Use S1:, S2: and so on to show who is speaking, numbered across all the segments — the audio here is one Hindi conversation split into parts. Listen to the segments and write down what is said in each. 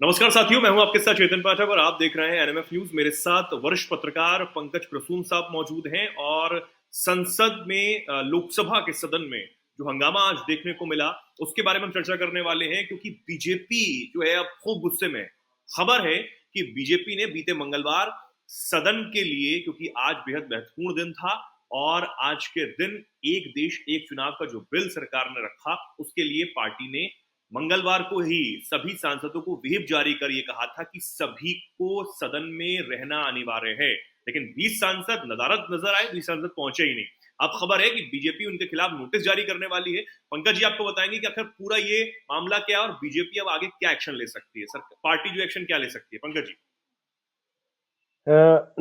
S1: नमस्कार साथियों, मैं हूं आपके साथ चेतन पाठक और आप देख रहे हैं एनएमएफ न्यूज। मेरे साथ वरिष्ठ पत्रकार पंकज प्रसून साहब मौजूद हैं और संसद में लोकसभा के सदन में जो हंगामा आज देखने को मिला उसके बारे में हम चर्चा करने वाले हैं, क्योंकि बीजेपी जो है अब खूब गुस्से में है। खबर है कि बीजेपी ने बीते मंगलवार सदन के लिए, क्योंकि आज बेहद महत्वपूर्ण दिन था और आज के दिन एक देश एक चुनाव का जो बिल सरकार ने रखा उसके लिए पार्टी ने मंगलवार को ही सभी सांसदों को व्हिप जारी कर यह कहा था कि सभी को सदन में रहना अनिवार्य है। लेकिन 20 सांसद नदारद नजर आए, 20 सांसद पहुंचे ही नहीं। अब खबर है कि बीजेपी उनके खिलाफ नोटिस जारी करने वाली है। पंकज जी आपको बताएंगे कि आखिर पूरा ये मामला क्या है और बीजेपी अब आगे क्या एक्शन ले सकती है, सर पार्टी जो एक्शन क्या ले सकती है, पंकज जी।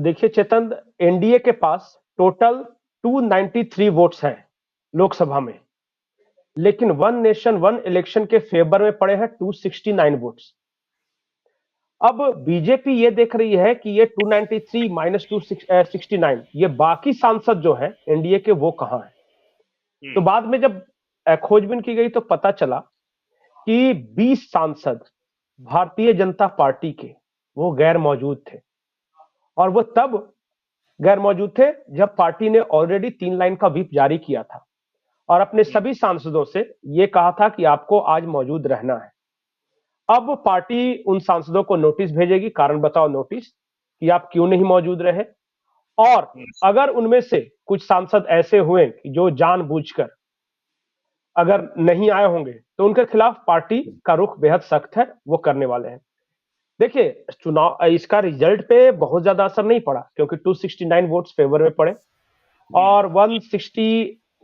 S2: देखिए चेतन, एनडीए के पास टोटल 293 वोट्स हैं लोकसभा में, लेकिन वन नेशन वन इलेक्शन के फेवर में पड़े हैं 269 वोट्स। अब बीजेपी ये देख रही है कि ये 293 माइनस 269, ये बाकी सांसद जो हैं एनडीए के वो कहां हैं। तो बाद में जब खोजबीन की गई तो पता चला कि 20 सांसद भारतीय जनता पार्टी के वो गैर मौजूद थे, और वो तब गैर मौजूद थे जब पार्टी ने ऑलरेडी 3 लाइन का व्हिप जारी किया था और अपने सभी सांसदों से यह कहा था कि आपको आज मौजूद रहना है। अब पार्टी उन सांसदों को नोटिस भेजेगी, कारण बताओ नोटिस, कि आप क्यों नहीं मौजूद रहे। और अगर उनमें से कुछ सांसद ऐसे हुए कि जो जानबूझकर अगर नहीं आए होंगे तो उनके खिलाफ पार्टी का रुख बेहद सख्त है, वो करने वाले हैं। देखिए, चुनाव इसका रिजल्ट पे बहुत ज्यादा असर नहीं पड़ा क्योंकि 269 वोट्स फेवर में पड़े और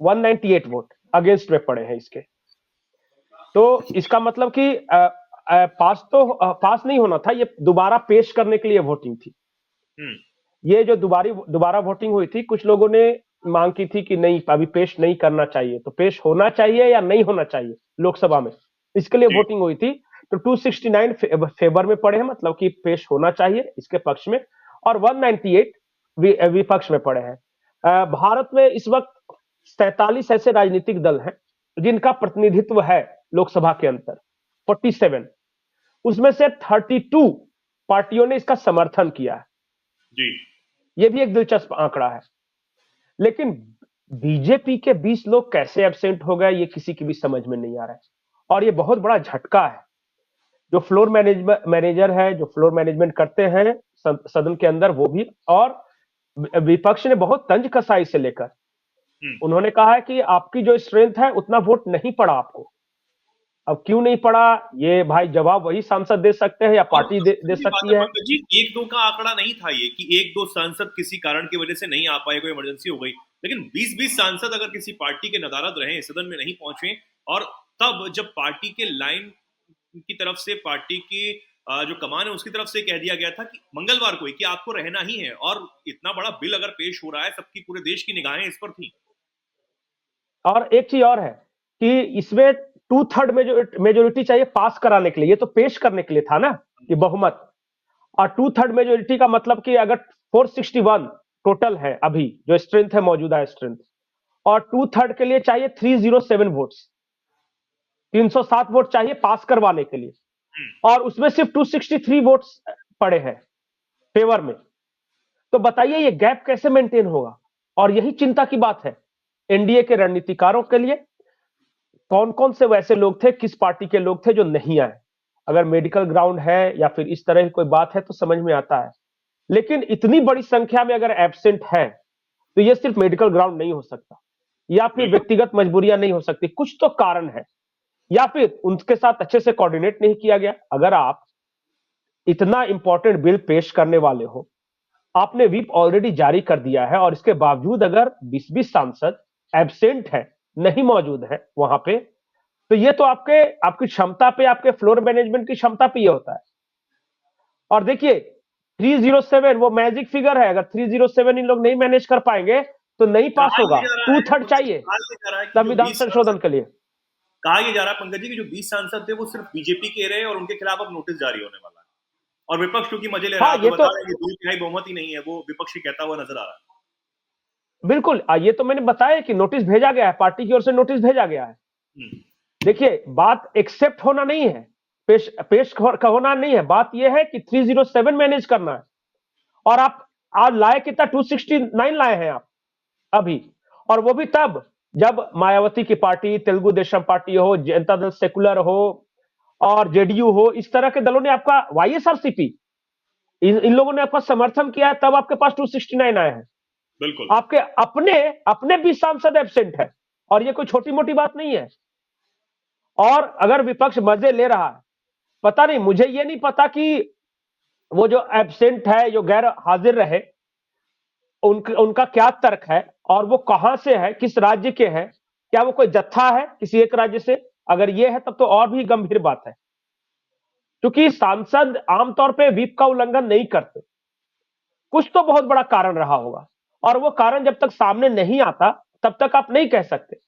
S2: 198 वोट अगेंस्ट में पड़े हैं इसके। तो इसका मतलब कि पास नहीं होना था, ये दोबारा पेश करने के लिए वोटिंग थी। ये जो दोबारा वोटिंग हुई थी, कुछ लोगों ने मांग की थी कि नहीं, अभी पेश नहीं करना चाहिए, तो पेश होना चाहिए या नहीं होना चाहिए लोकसभा में, इसके लिए वोटिंग हुई थी। तो 269 फेवर में पड़े हैं, मतलब कि पेश होना चाहिए इसके पक्ष में, और 198 विपक्ष में पड़े हैं। भारत में इस वक्त 47 ऐसे राजनीतिक दल हैं जिनका प्रतिनिधित्व है लोकसभा के अंदर, 47, उसमें से 32 पार्टियों ने इसका समर्थन किया है जी। ये भी एक दिलचस्प आंकड़ा है। लेकिन बीजेपी के 20 लोग कैसे एब्सेंट हो गए, ये किसी की भी समझ में नहीं आ रहा है, और ये बहुत बड़ा झटका है। जो फ्लोर मैनेजर है, जो फ्लोर मैनेजमेंट करते हैं सदन के अंदर, वो भी, और विपक्ष ने बहुत तंज कसा इसे लेकर। उन्होंने कहा है कि आपकी जो स्ट्रेंथ है उतना वोट नहीं पड़ा आपको। अब क्यों नहीं पड़ा, ये भाई जवाब वही सांसद दे सकते हैं या पार्टी दे सकती है।
S1: पंकज जी, एक दो का आंकड़ा नहीं था ये कि एक दो सांसद किसी कारण की वजह से नहीं आ पाए, कोई इमरजेंसी हो गई। लेकिन 20-20 सांसद अगर किसी पार्टी के नदारद रहे, सदन में नहीं पहुंचे, और तब जब पार्टी के लाइन की तरफ से, पार्टी की जो कमान है उसकी तरफ से कह दिया गया था कि मंगलवार को कि आपको रहना ही है, और इतना बड़ा बिल अगर पेश हो रहा है, सबकी, पूरे देश की निगाहें इस पर थी।
S2: और एक चीज और है कि इसमें 2/3 मेजोरिटी चाहिए पास कराने के लिए, ये तो पेश करने के लिए था ना, ये बहुमत। और 2/3 मेजोरिटी का मतलब कि अगर 461 टोटल है अभी जो स्ट्रेंथ है, मौजूदा स्ट्रेंथ, और 2/3 के लिए चाहिए 307 वोट्स, 307 वोट चाहिए पास करवाने के लिए, और उसमें सिर्फ 263 वोट्स पड़े हैं फेवर में। तो बताइए ये गैप कैसे मेंटेन होगा। और यही चिंता की बात है एनडीए के रणनीतिकारों के लिए। कौन कौन से वैसे लोग थे, किस पार्टी के लोग थे जो नहीं आए। अगर मेडिकल ग्राउंड है या फिर इस तरह की कोई बात है तो समझ में आता है, लेकिन इतनी बड़ी संख्या में अगर एब्सेंट है तो यह सिर्फ मेडिकल ग्राउंड नहीं हो सकता, या फिर व्यक्तिगत मजबूरियां नहीं हो सकती, कुछ तो कारण है, या फिर उनके साथ अच्छे से कोऑर्डिनेट नहीं किया गया। अगर आप इतना इंपॉर्टेंट बिल पेश करने वाले हो, आपने व्हिप ऑलरेडी जारी कर दिया है, और इसके बावजूद अगर 20-20 सांसद एब्सेंट है, नहीं मौजूद है वहां पे, तो ये तो आपकी क्षमता पे, आपके फ्लोर मैनेजमेंट की क्षमता पे ये होता है। और देखिए 307 वो मैजिक फिगर है, अगर 307 इन लोग नहीं मैनेज कर पाएंगे तो नहीं पास होगा, 2/3 चाहिए संविधान संशोधन के लिए।
S1: कहा यह जा रहा है पंकज जी कि जो 20 सांसद थे वो सिर्फ बीजेपी के रहे और उनके खिलाफ अब नोटिस जारी होने वाला है, और विपक्ष क्योंकि मजे ले रहा है,
S2: ये
S1: बता रहे हैं कि 2/3 बहुमत ही नहीं है, वो विपक्ष ही कहता हुआ नजर आ रहा है।
S2: बिल्कुल, ये तो मैंने बताया कि नोटिस भेजा गया है, पार्टी की ओर से नोटिस भेजा गया है। देखिए बात एक्सेप्ट होना नहीं है, पेश पेश होना नहीं है, बात यह है कि 307 मैनेज करना है। और आप आज लाए कितना, 269 लाए हैं आप अभी, और वो भी तब जब मायावती की पार्टी, तेलुगु देशम पार्टी हो, जनता दल सेकुलर हो और जेडीयू हो, इस तरह के दलों ने आपका, वाईएसआरसीपी, इन लोगों ने आपका समर्थन किया है, तब आपके पास 269 आए हैं।
S1: बिल्कुल।
S2: आपके अपने अपने 20 सांसद एब्सेंट है, और ये कोई छोटी मोटी बात नहीं है। और अगर विपक्ष मजे ले रहा है, पता नहीं, मुझे ये नहीं पता कि वो जो एब्सेंट है, जो गैर हाजिर रहे, उनका क्या तर्क है, और वो कहां से है, किस राज्य के हैं, क्या वो कोई जत्था है किसी एक राज्य से? अगर ये है तब तो और भी गंभीर बात है, क्योंकि सांसद आमतौर पे व्हिप का उल्लंघन नहीं करते। कुछ तो बहुत बड़ा कारण रहा होगा, और वो कारण जब तक सामने नहीं आता तब तक आप नहीं कह सकते।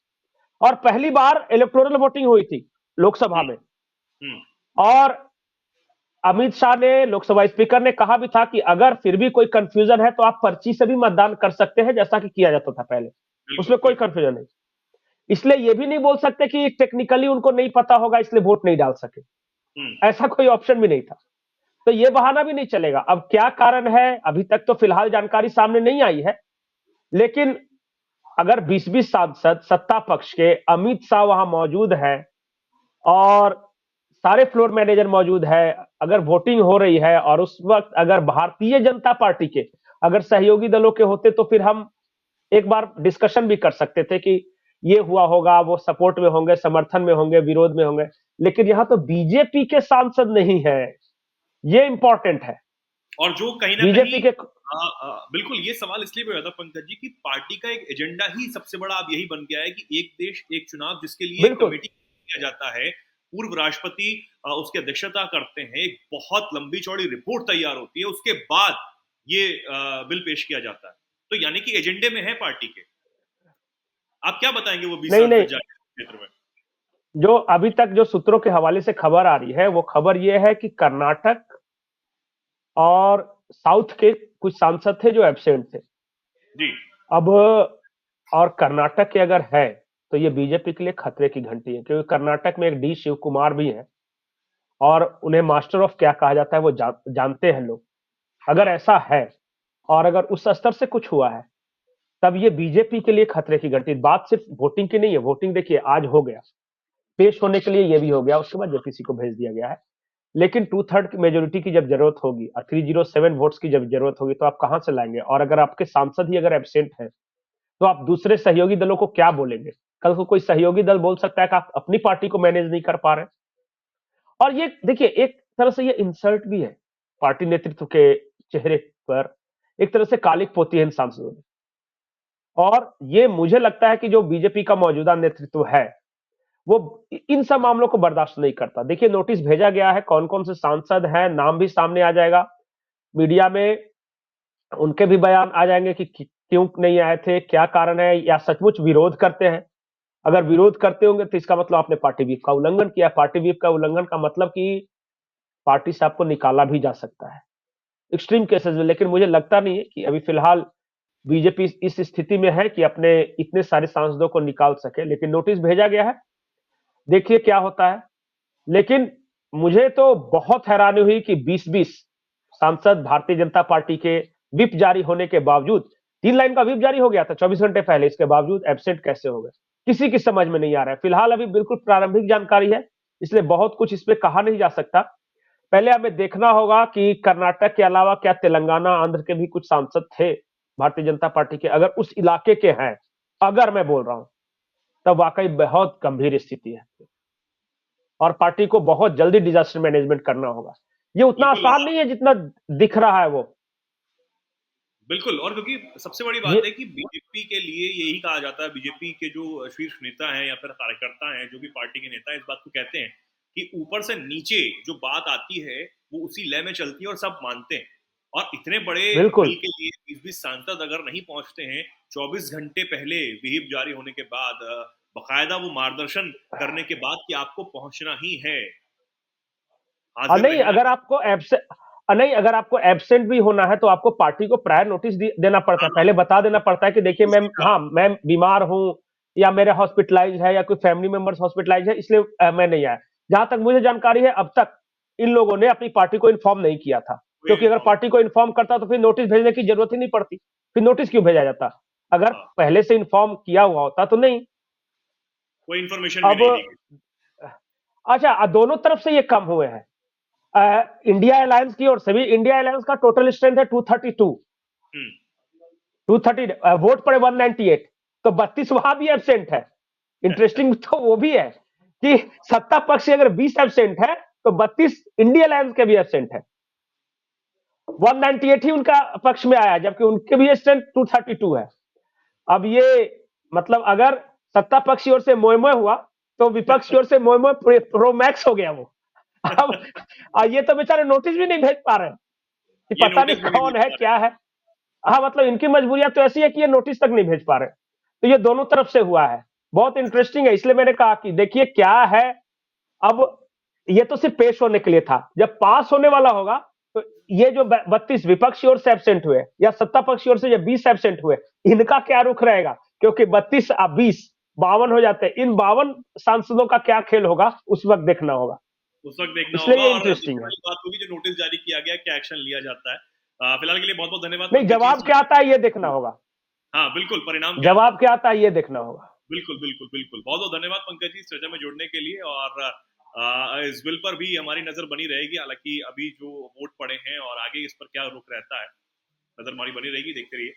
S2: और पहली बार इलेक्टोरल वोटिंग हुई थी लोकसभा में,
S1: हम्म।
S2: और अमित शाह ने, लोकसभा स्पीकर ने कहा भी था कि अगर फिर भी कोई कंफ्यूजन है तो आप पर्ची से भी मतदान कर सकते हैं, जैसा कि किया जाता था पहले,
S1: बिल्कुल
S2: उसमें कोई
S1: बिल्कुल।
S2: कंफ्यूजन नहीं। इसलिए ये भी नहीं बोल सकते कि टेक्निकली उनको नहीं पता होगा इसलिए वोट नहीं डाल सके,
S1: हम्म।
S2: ऐसा कोई ऑप्शन भी नहीं था। तो ये बहाना भी नहीं चलेगा। अब क्या कारण है, अभी तक तो फिलहाल जानकारी सामने नहीं आई है, लेकिन अगर 20-20 सांसद सत्ता पक्ष के, अमित शाह वहां मौजूद है और सारे फ्लोर मैनेजर मौजूद है, अगर वोटिंग हो रही है, और उस वक्त अगर भारतीय जनता पार्टी के अगर सहयोगी दलों के होते तो फिर हम एक बार डिस्कशन भी कर सकते थे कि ये हुआ होगा, वो सपोर्ट में होंगे, समर्थन में होंगे, विरोध में होंगे। लेकिन यहां तो बीजेपी के सांसद नहीं है, ये इंपॉर्टेंट है।
S1: और जो कहीं ना कहीं
S2: बीजेपी के,
S1: बिल्कुल, ये सवाल इसलिए भी हुआ था पंकज जी कि पार्टी का एक एजेंडा ही सबसे बड़ा अब यही बन गया है कि एक देश एक चुनाव, जिसके लिए एक
S2: बिल्कुल
S1: कमेटी किया जाता है, पूर्व राष्ट्रपति उसकी अध्यक्षता करते हैं, एक बहुत लंबी चौड़ी रिपोर्ट तैयार होती है, उसके बाद ये बिल पेश किया जाता है। तो यानी कि एजेंडे में है पार्टी के। आप क्या बताएंगे वो 20
S2: नहीं
S1: सांसद
S2: नहीं,
S1: जाने क्षेत्र में?
S2: जो अभी तक जो सूत्रों के हवाले से खबर आ रही है, वो खबर ये है कि कर्नाटक और साउथ के कुछ सांसद थे जो एब्सेंट थे।
S1: जी।
S2: अब, और कर्नाटक के अगर है तो ये बीजेपी के लिए खतरे की घंटी है, क्योंकि कर्नाटक में एक डी शिव कुमार भी है, और उन्हें मास्टर ऑफ क्या कहा जाता है वो जानते हैं लोग। अगर
S1: हाँ।
S2: ऐसा है, और अगर उस स्तर से कुछ हुआ है, तब ये बीजेपी के लिए खतरे की घंटी। बात सिर्फ वोटिंग की नहीं है, वोटिंग देखिए आज हो गया, पेश होने के लिए ये भी हो गया, उसके बाद जेपीसी को भेज दिया गया है। लेकिन 2/3 की मेजोरिटी की जब जरूरत होगी, और 307 वोट्स की जब जरूरत होगी, तो आप कहां से लाएंगे? और अगर आपके सांसद ही अगर एब्सेंट है, तो आप दूसरे सहयोगी दलों को क्या बोलेंगे? कल को कोई सहयोगी दल बोल सकता है कि आप अपनी पार्टी को मैनेज नहीं कर पा रहे। और ये देखिए, एक तरह से ये इंसल्ट भी है पार्टी नेतृत्व के चेहरे पर, एक तरह से कालिक पोती है इन सांसदों ने। और ये मुझे लगता है कि जो बीजेपी का मौजूदा नेतृत्व है, वो इन सब मामलों को बर्दाश्त नहीं करता। देखिए, नोटिस भेजा गया है, कौन कौन से सांसद हैं, नाम भी सामने आ जाएगा, मीडिया में उनके भी बयान आ जाएंगे कि क्यों नहीं आए थे, क्या कारण है, या सचमुच विरोध करते हैं। अगर विरोध करते होंगे तो इसका मतलब आपने पार्टी व्हिप का उल्लंघन किया। पार्टी व्हिप का उल्लंघन का मतलब कि पार्टी से आपको निकाला भी जा सकता है एक्सट्रीम केसेस में। लेकिन मुझे लगता नहीं है कि अभी फिलहाल बीजेपी इस स्थिति में है कि अपने इतने सारे सांसदों को निकाल सके। लेकिन नोटिस भेजा गया है, देखिए क्या होता है। लेकिन मुझे तो बहुत हैरानी हुई कि 20-20 सांसद भारतीय जनता पार्टी के व्हिप जारी होने के बावजूद, 3 लाइन का व्हिप जारी हो गया था 24 घंटे पहले, इसके बावजूद एब्सेंट कैसे हो गए, किसी की समझ में नहीं आ रहा है। फिलहाल अभी बिल्कुल प्रारंभिक जानकारी है, इसलिए बहुत कुछ इस पे कहा नहीं जा सकता। पहले हमें देखना होगा कि कर्नाटक के अलावा क्या तेलंगाना, आंध्र के भी कुछ सांसद थे भारतीय जनता पार्टी के, अगर उस इलाके के हैं, अगर मैं बोल रहा हूं, तब वाकई बहुत गंभीर स्थिति है, और पार्टी को बहुत जल्दी डिजास्टर मैनेजमेंट करना होगा। ये उतना
S1: बिल्कुल।
S2: आसान नहीं है जितना दिख रहा है वो।
S1: बिल्कुल, और क्योंकि सबसे बड़ी
S2: ये
S1: बात है कि बीजेपी के लिए यही कहा जाता है, बीजेपी के जो शीर्ष नेता हैं या फिर कार्यकर्ता हैं, जो भी पार्टी के नेता हैं, इस बात को कहते हैं कि ऊपर से नीचे जो बात आती है वो उसी लय में चलती है और सब मानते हैं। और इतने बड़े
S2: बिल्कुल।
S1: बिल के लिए 20-20 सांसद अगर नहीं पहुंचते हैं 24 घंटे पहले विहिप जारी होने के बाद, बकायदा वो मार्गदर्शन करने के बाद कि आपको पहुंचना ही है, हाजिर
S2: नहीं,
S1: रहना।
S2: अगर आपको एब्सेंट, नहीं, अगर आपको एब्सेंट भी होना है तो आपको पार्टी को प्रायर नोटिस देना पड़ता है,
S1: हाँ,
S2: पहले बता देना पड़ता है कि देखिए मैं,
S1: उसी का।
S2: हाँ मैं बीमार हूं, या मेरे हॉस्पिटलाइज है, या कोई फैमिली मेंबर्स हॉस्पिटलाइज है, इसलिए मैं नहीं आया। जहां तक मुझे जानकारी है अब तक इन लोगों ने अपनी पार्टी को इन्फॉर्म नहीं किया था, क्योंकि अगर पार्टी को इन्फॉर्म करता तो फिर नोटिस भेजने की जरूरत ही नहीं पड़ती, फिर नोटिस क्यों भेजा जाता? अगर
S1: हाँ,
S2: पहले से इन्फॉर्म किया हुआ होता तो नहीं।
S1: कोई इन्फॉर्मेशन भी
S2: अब
S1: नहीं दी गई।
S2: अच्छा, दोनों तरफ से ये कम हुए हैं। इंडिया अलायंस की ओर से भी, इंडिया अलायंस का टोटल स्ट्रेंथ है 232,
S1: हम्म,
S2: 230, वोट पड़े 198, तो 32 वहां भी एबसेंट है। इंटरेस्टिंग तो वो भी है कि सत्ता पक्ष से अगर 20 एबसेंट है तो 32 इंडिया अलायंस के भी एबसेंट है। 198 ही उनका पक्ष में आया, जबकि उनके भी स्ट्रेंथ 232 है। अब ये मतलब अगर सत्ता पक्ष की ओर से मोय मोय हुआ तो विपक्ष की ओर से मोय मोय प्रो मैक्स हो गया वो। अब ये तो बेचारे नोटिस भी नहीं भेज पा रहे कि
S1: ये
S2: पता
S1: नोटिस
S2: नहीं
S1: भी नहीं
S2: कौन
S1: मिल
S2: है
S1: पा रहे।
S2: क्या है। हाँ, मतलब इनकी मजबूरियां तो ऐसी है कि ये नोटिस तक नहीं भेज पा रहे। तो ये दोनों तरफ से हुआ है, बहुत इंटरेस्टिंग है। इसलिए मैंने कहा कि देखिए क्या है। अब ये तो सिर्फ पेश होने के लिए था, जब पास होने वाला होगा तो ये जो 32 विपक्ष की ओर से एब्सेंट हुए या सत्ता पक्ष की ओर से जो 20 एब्सेंट हुए, इनका क्या रुख रहेगा? क्योंकि 32 अब 20 52 हो जाते हैं। इन 52 सांसदों का क्या खेल होगा उस वक्त देखना होगा।
S1: उस वक्त देखना
S2: इसलिए
S1: होगा
S2: ये
S1: और
S2: इंटरेस्टिंग
S1: देखने
S2: है।
S1: वाली बात होगी जो नोटिस जारी किया गया, क्या एक्शन लिया जाता है। फिलहाल के लिए बहुत बहुत धन्यवाद
S2: नहीं,
S1: पंकज जी
S2: जवाब क्या आता है ये देखना होगा।
S1: हाँ बिल्कुल, परिणाम क्या आता है।
S2: जवाब क्या आता है ये देखना होगा।
S1: बिल्कुल बिल्कुल बिल्कुल, बहुत बहुत धन्यवाद पंकज जी इस चर्चा में जुड़ने के लिए। और इस बिल पर भी हमारी नजर बनी रहेगी, हालांकि अभी जो वोट पड़े हैं और आगे इस पर क्या रुख रहता है, नजर हमारी बनी रहेगी, देखते रहिए।